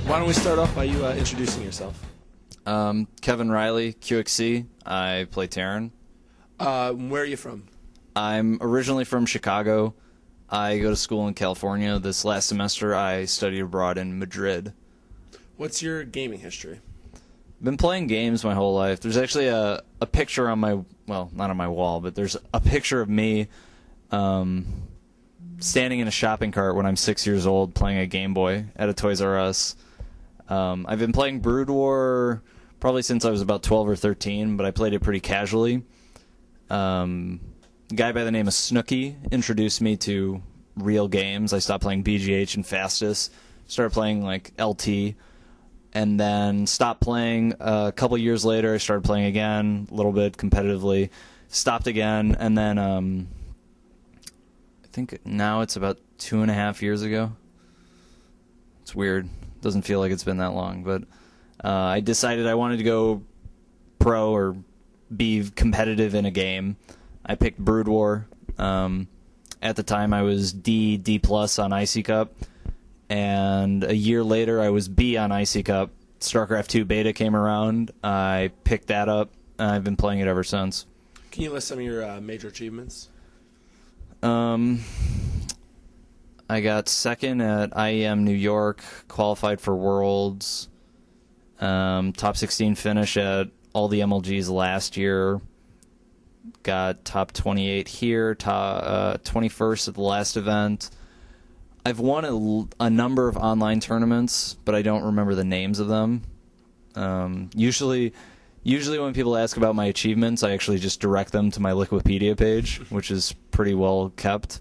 Why don't we start off by you introducing yourself? Kevin Riley, QXC. I play Terran. Where are you from? I'm originally from Chicago. I go to school in California. This last semester, I studied abroad in Madrid. What's your gaming history? Been playing games my whole life. There's actually a picture on my, well, not on my wall, but there's a picture of me standing in a shopping cart when I'm 6 years old playing a Game Boy at a Toys R Us. I've been playing Brood War probably since I was about 12 or 13, but I played it pretty casually. A guy by the name of Snooky introduced me to real games. I stopped playing BGH and Fastest, started playing like LT, and then stopped playing. A couple years later, I started playing again, a little bit competitively, stopped again, and then I think now it's about 2.5 years ago. It's weird. Doesn't feel like it's been that long, but I decided I wanted to go pro or be competitive in a game. I picked Brood War. At the time, I was D+ on Icy Cup, and a year later, I was B on Icy Cup. StarCraft 2 beta came around. I picked that up, and I've been playing it ever since. Can you list some of your major achievements? I got second at IEM New York, qualified for Worlds, top 16 finish at all the MLGs last year. Got top 28 here, top 21st at the last event. I've won a number of online tournaments, but I don't remember the names of them. Usually when people ask about my achievements, I actually just direct them to my Wikipedia page, which is pretty well kept.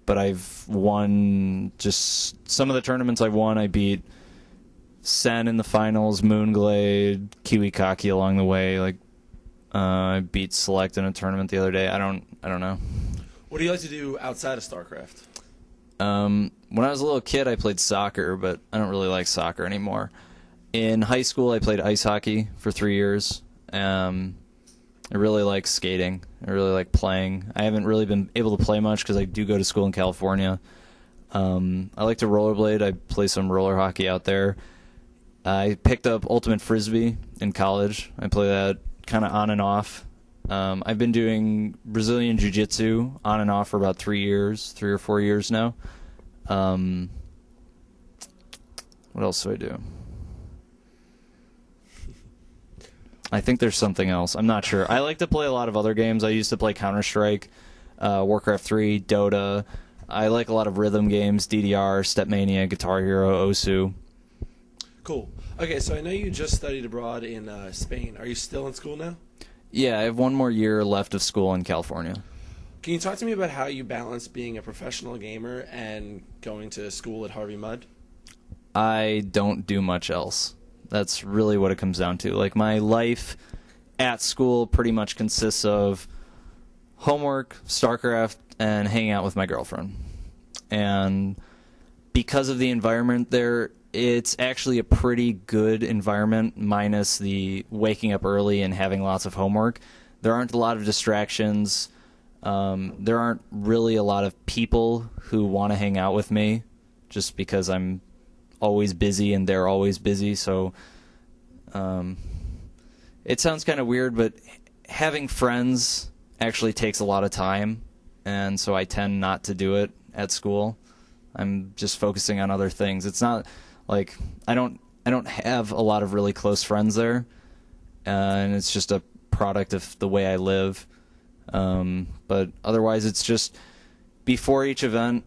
But I've won just some of the tournaments I've won. I beat Sen in the finals, Moonglade, Kiwikaki along the way. Like I beat Select in a tournament the other day. I don't know. What do you like to do outside of StarCraft? When I was a little kid, I played soccer, but I don't really like soccer anymore. In high school, I played ice hockey for 3 years. I really like skating. I really like playing. I haven't really been able to play much because I do go to school in California. I like to rollerblade. I play some roller hockey out there. I picked up Ultimate Frisbee in college. I play that kind of on and off. I've been doing Brazilian Jiu-Jitsu on and off for about 3 or 4 years now. What else do I do? I think there's something else. I'm not sure. I like to play a lot of other games. I used to play Counter-Strike, Warcraft 3, Dota. I like a lot of rhythm games, DDR, Stepmania, Guitar Hero, Osu. Cool. Okay, so I know you just studied abroad in Spain. Are you still in school now? Yeah, I have 1 more year left of school in California. Can you talk to me about how you balance being a professional gamer and going to school at Harvey Mudd? I don't do much else. That's really what it comes down to. Like, my life at school pretty much consists of homework, StarCraft, and hanging out with my girlfriend. And because of the environment there, it's actually a pretty good environment, minus the waking up early and having lots of homework. There aren't a lot of distractions. There aren't really a lot of people who want to hang out with me just because I'm always busy and they're always busy. So it sounds kind of weird, but having friends actually takes a lot of time, and so I tend not to do it at school. I'm just focusing on other things. It's not like I don't have a lot of really close friends there, and it's just a product of the way I live. But otherwise, it's just before each event,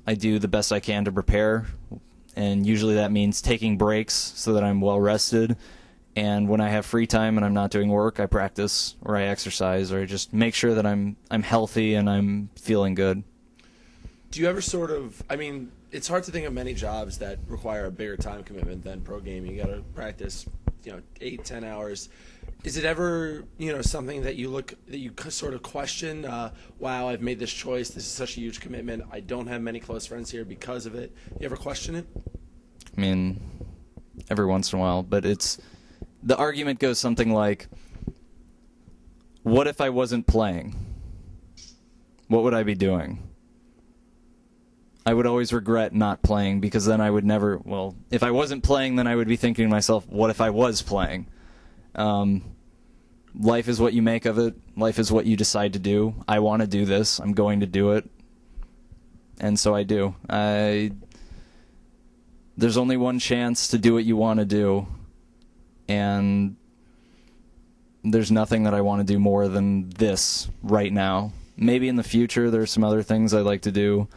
I do the best I can to prepare, and usually that means taking breaks so that I'm well rested. And when I have free time and I'm not doing work, I practice or I exercise, or I just make sure that I'm healthy and I'm feeling good. Do you ever sort of, I mean, it's hard to think of many jobs that require a bigger time commitment than pro gaming. You got to practice, 8-10 hours. Is it ever, something that you sort of question, wow, I've made this choice, this is such a huge commitment, I don't have many close friends here because of it. You ever question it? I mean, every once in a while, but the argument goes something like, what if I wasn't playing? What would I be doing? I would always regret not playing, because then I would never, well, if I wasn't playing, then I would be thinking to myself, what if I was playing? Life is what you make of it. Life is what you decide to do. I want to do this. I'm going to do it. And so I do. There's only one chance to do what you want to do. And there's nothing that I want to do more than this right now. Maybe in the future there's some other things I'd like to do.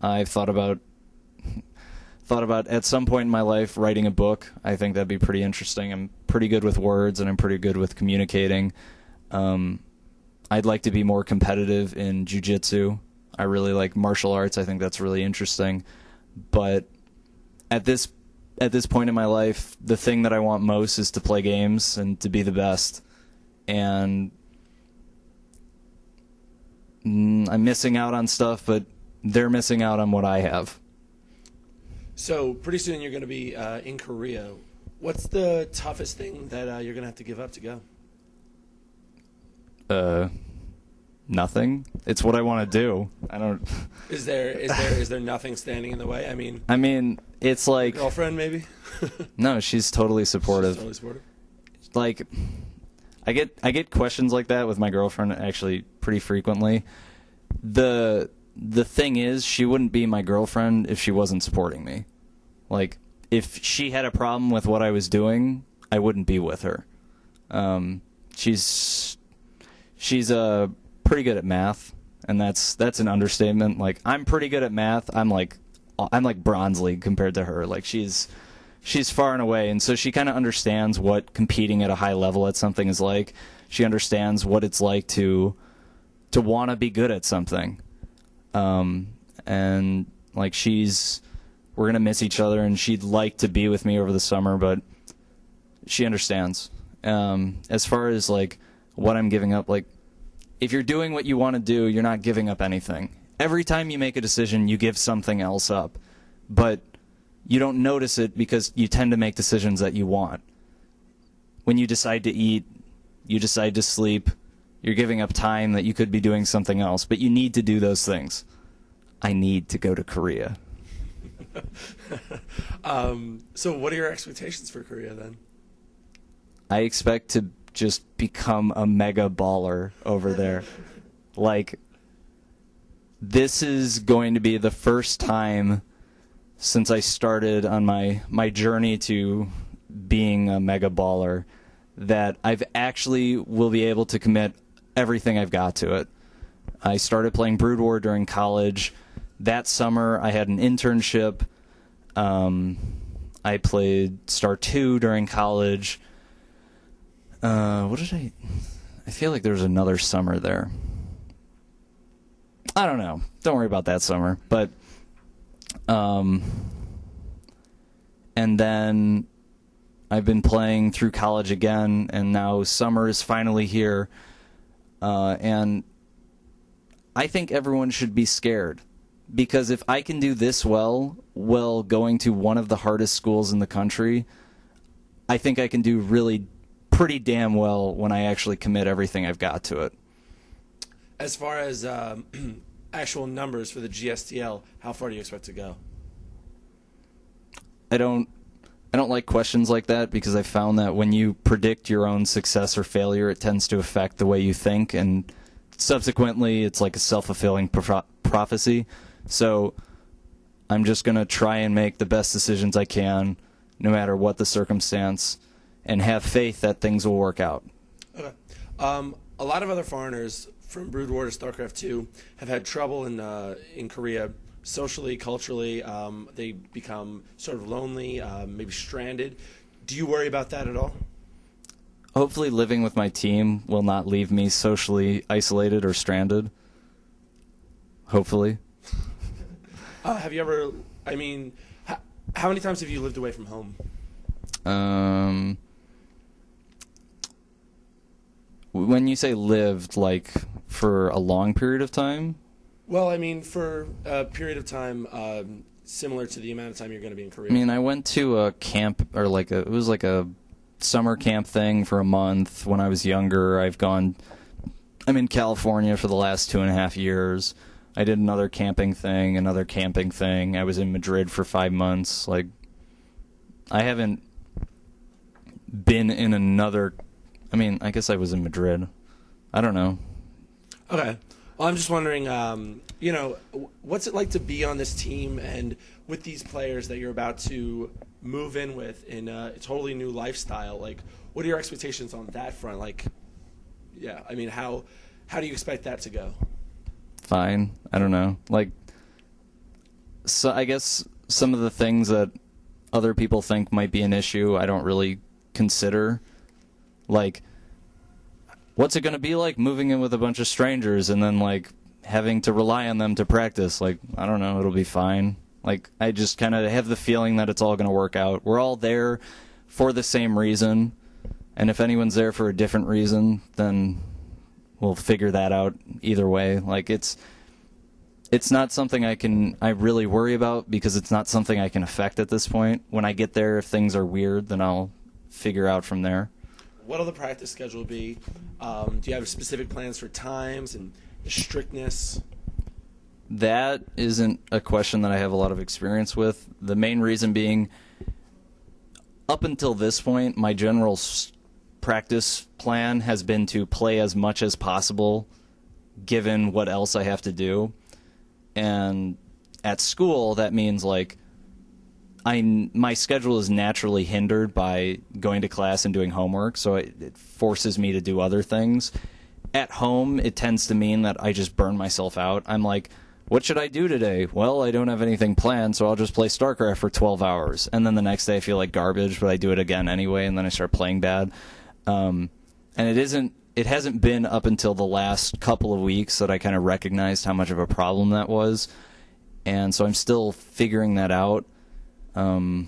I've thought about at some point in my life writing a book. I think that'd be pretty interesting. I'm pretty good with words, and I'm pretty good with communicating. I'd like to be more competitive in jiu-jitsu. I really like martial arts. I think that's really interesting. But at this point in my life, the thing that I want most is to play games and to be the best. And I'm missing out on stuff, but they're missing out on what I have. So pretty soon you're going to be in Korea. What's the toughest thing that you're going to have to give up to go? Nothing. It's what I want to do. I don't. Is there nothing standing in the way? I mean, it's like girlfriend maybe. No, she's totally supportive. She's totally supportive. Like, I get questions like that with my girlfriend actually pretty frequently. The thing is, she wouldn't be my girlfriend if she wasn't supporting me. Like, if she had a problem with what I was doing, I wouldn't be with her. She's pretty good at math, and that's an understatement. Like, I'm pretty good at math. I'm like bronze league compared to her. Like, she's far and away, and so she kind of understands what competing at a high level at something is like. She understands what it's like to want to be good at something. And like, we're gonna miss each other, and she'd like to be with me over the summer, but she understands. As far as like what I'm giving up, like, if you're doing what you want to do, you're not giving up anything. Every time you make a decision, you give something else up, but you don't notice it because you tend to make decisions that you want. When you decide to eat, you decide to sleep, you're giving up time that you could be doing something else, but you need to do those things. I need to go to Korea. So what are your expectations for Korea then? I expect to just become a mega baller over there. Like, this is going to be the first time since I started on my journey to being a mega baller that I've actually will be able to commit everything I've got to it. I started playing Brood War during college. That summer, I had an internship. I played Star 2 during college. I feel like there was another summer there. I don't know. Don't worry about that summer. But, and then I've been playing through college again, and now summer is finally here. And I think everyone should be scared, because if I can do this well going to one of the hardest schools in the country, I think I can do really pretty damn well when I actually commit everything I've got to it. As far as actual numbers for the GSTL, how far do you expect to go? I don't like questions like that, because I found that when you predict your own success or failure, it tends to affect the way you think, and subsequently it's like a self-fulfilling prophecy. So I'm just going to try and make the best decisions I can, no matter what the circumstance, and have faith that things will work out. Okay. A lot of other foreigners, from Brood War to StarCraft 2, have had trouble in Korea socially, culturally. They become sort of lonely, maybe stranded. Do you worry about that at all? Hopefully living with my team will not leave me socially isolated or stranded. Hopefully. Have you ever, how many times have you lived away from home? When you say lived, like for a long period of time? Well, for a period of time similar to the amount of time you're going to be in Korea. I went to a camp, or it was like a summer camp thing for a month when I was younger. I'm in California for the last 2.5 years. I did another camping thing. I was in Madrid for 5 months. Like, I haven't been in another. I mean, I guess I was in Madrid. I don't know. Okay. Well, I'm just wondering, what's it like to be on this team and with these players that you're about to move in with in a totally new lifestyle? Like, what are your expectations on that front? Like, yeah, I mean, how do you expect that to go? Fine. I don't know. Like, so I guess some of the things that other people think might be an issue, I don't really consider. Like, what's it going to be like moving in with a bunch of strangers and then, like, having to rely on them to practice? Like, I don't know. It'll be fine. Like, I just kind of have the feeling that it's all going to work out. We're all there for the same reason. And if anyone's there for a different reason, then we'll figure that out either way. Like, it's not something I really worry about because it's not something I can affect at this point. When I get there, if things are weird, then I'll figure out from there. What'll the practice schedule be? Do you have specific plans for times and strictness? That isn't a question that I have a lot of experience with. The main reason being, up until this point, my general practice plan has been to play as much as possible given what else I have to do. And at school, that means, like, my schedule is naturally hindered by going to class and doing homework, so it forces me to do other things. At home, it tends to mean that I just burn myself out. I'm like, what should I do today? Well, I don't have anything planned, so I'll just play StarCraft for 12 hours. And then the next day I feel like garbage, but I do it again anyway, and then I start playing bad. And it hasn't been up until the last couple of weeks that I kind of recognized how much of a problem that was. And so I'm still figuring that out. I've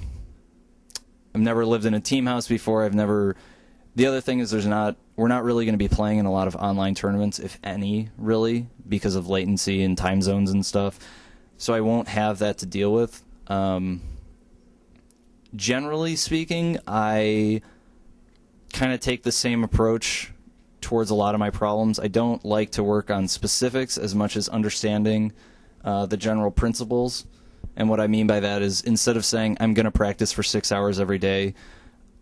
never lived in a team house before. The other thing is we're not really going to be playing in a lot of online tournaments, if any, really, because of latency and time zones and stuff. So I won't have that to deal with. Generally speaking, I kind of take the same approach towards a lot of my problems. I don't like to work on specifics as much as understanding the general principles. And what I mean by that is, instead of saying I'm going to practice for 6 hours every day,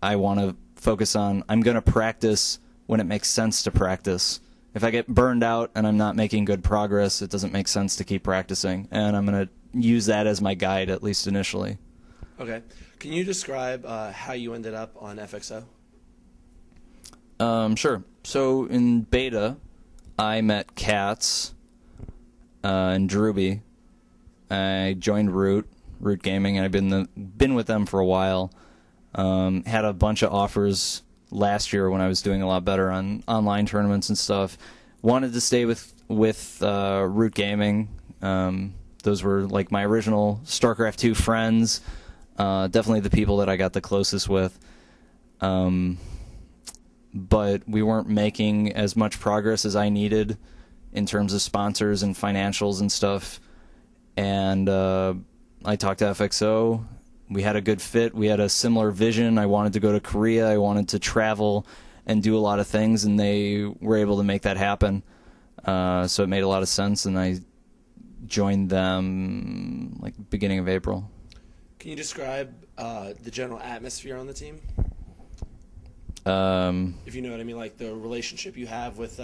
I want to focus on I'm going to practice when it makes sense to practice. If I get burned out and I'm not making good progress, it doesn't make sense to keep practicing. And I'm going to use that as my guide, at least initially. Okay. Can you describe how you ended up on FXO? Sure. So in beta, I met Katz and Druby. I joined Root Gaming, and I've been with them for a while. Had a bunch of offers last year when I was doing a lot better on online tournaments and stuff. Wanted to stay with Root Gaming. Those were like my original StarCraft 2 friends. Definitely the people that I got the closest with. But we weren't making as much progress as I needed in terms of sponsors and financials and stuff. And I talked to FXO. We had a good fit. We had a similar vision. I wanted to go to Korea. I wanted to travel and do a lot of things, and they were able to make that happen. So it made a lot of sense, and I joined them like beginning of April. Can you describe the general atmosphere on the team? If you know what I mean, like the relationship you have with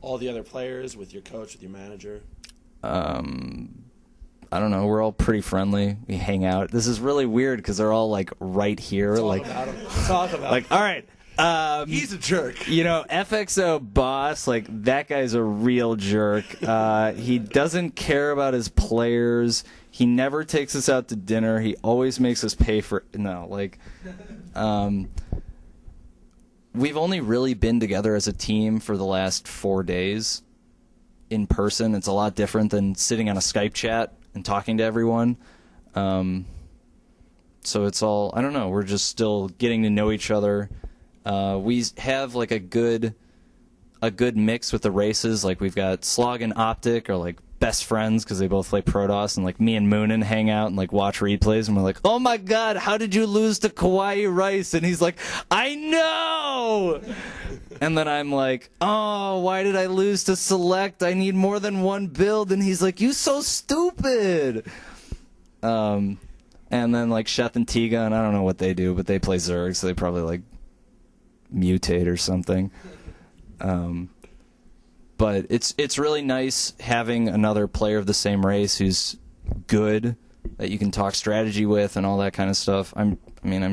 all the other players, with your coach, with your manager. I don't know. We're all pretty friendly. We hang out. This is really weird because they're all like right here. Talk about him. Talk about like, him. All right. He's a jerk. You know, FXO boss, like that guy's a real jerk. He doesn't care about his players. He never takes us out to dinner. He always makes us pay for we've only really been together as a team for the last 4 days in person. It's a lot different than sitting on a Skype chat and talking to everyone. So it's all, I don't know, we're just still getting to know each other. We have like a good mix with the races. Like we've got Slog and Optic are like best friends because they both play Protoss, and like me and Moonin hang out and like watch replays, and we're like, oh my god, how did you lose to Kawaii Rice? And he's like, I know. And then I'm like, oh, why did I lose to Select? I need more than one build. And he's like, you so stupid. And then like Sheth and T-Gun, I don't know what they do, but they play Zerg, so they probably like mutate or something. But it's really nice having another player of the same race who's good, that you can talk strategy with and all that kind of stuff. I'm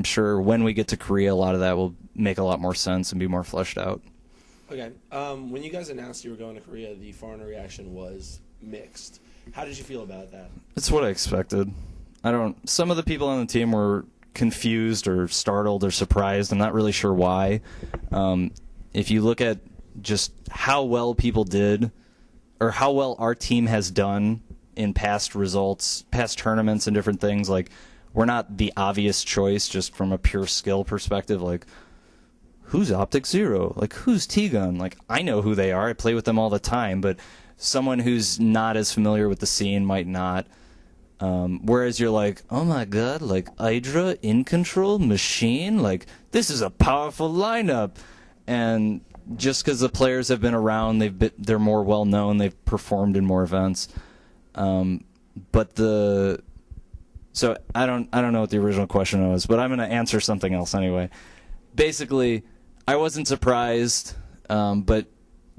sure when we get to Korea, a lot of that will make a lot more sense and be more fleshed out. Okay. When you guys announced you were going to Korea, the foreigner reaction was mixed. How did you feel about that? It's what I expected. Some of the people on the team were confused or startled or surprised. I'm not really sure why. If you look at just how well people did, or how well our team has done in past results, past tournaments and different things, like, we're not the obvious choice just from a pure skill perspective. Like, who's Optic Zero? Like, who's T-Gun? Like, I know who they are. I play with them all the time, but someone who's not as familiar with the scene might not. Whereas you're like, oh my god, like, Hydra, In Control, Machine, like, this is a powerful lineup. And just because the players have been around, they're more well known, they've performed in more events. So I don't know what the original question was, but I'm going to answer something else anyway. Basically, I wasn't surprised, but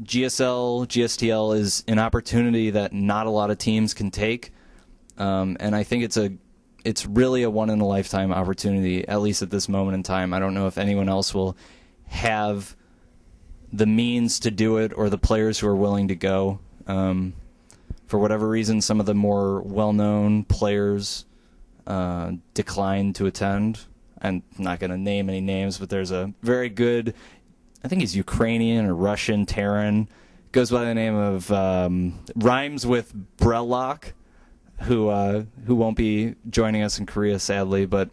GSL is an opportunity that not a lot of teams can take, and I think it's really a one-in-a-lifetime opportunity, at least at this moment in time. I don't know if anyone else will have the means to do it or the players who are willing to go. For whatever reason, some of the more well-known players declined to attend. I'm not going to name any names, but there's a very good, I think he's Ukrainian or Russian, Terran, goes by the name of, rhymes with Brellock, who won't be joining us in Korea, sadly, but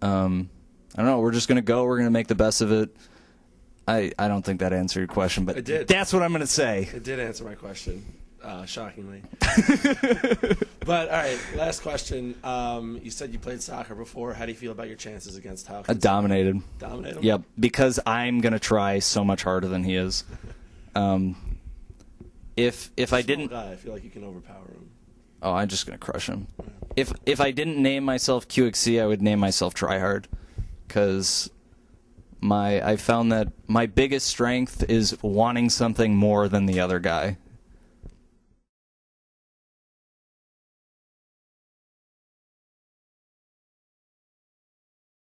I don't know, we're just going to go, we're going to make the best of it. I don't think that answered your question, but it did. That's what I'm going to say. It did answer my question. Shockingly. But, all right, last question. You said you played soccer before. How do you feel about your chances against Hawkins? Dominated. Dominated? Yep, because I'm going to try so much harder than he is. If I didn't... guy, I feel like you can overpower him. Oh, I'm just going to crush him. If I didn't name myself QXC, I would name myself Tryhard. Because I found that my biggest strength is wanting something more than the other guy.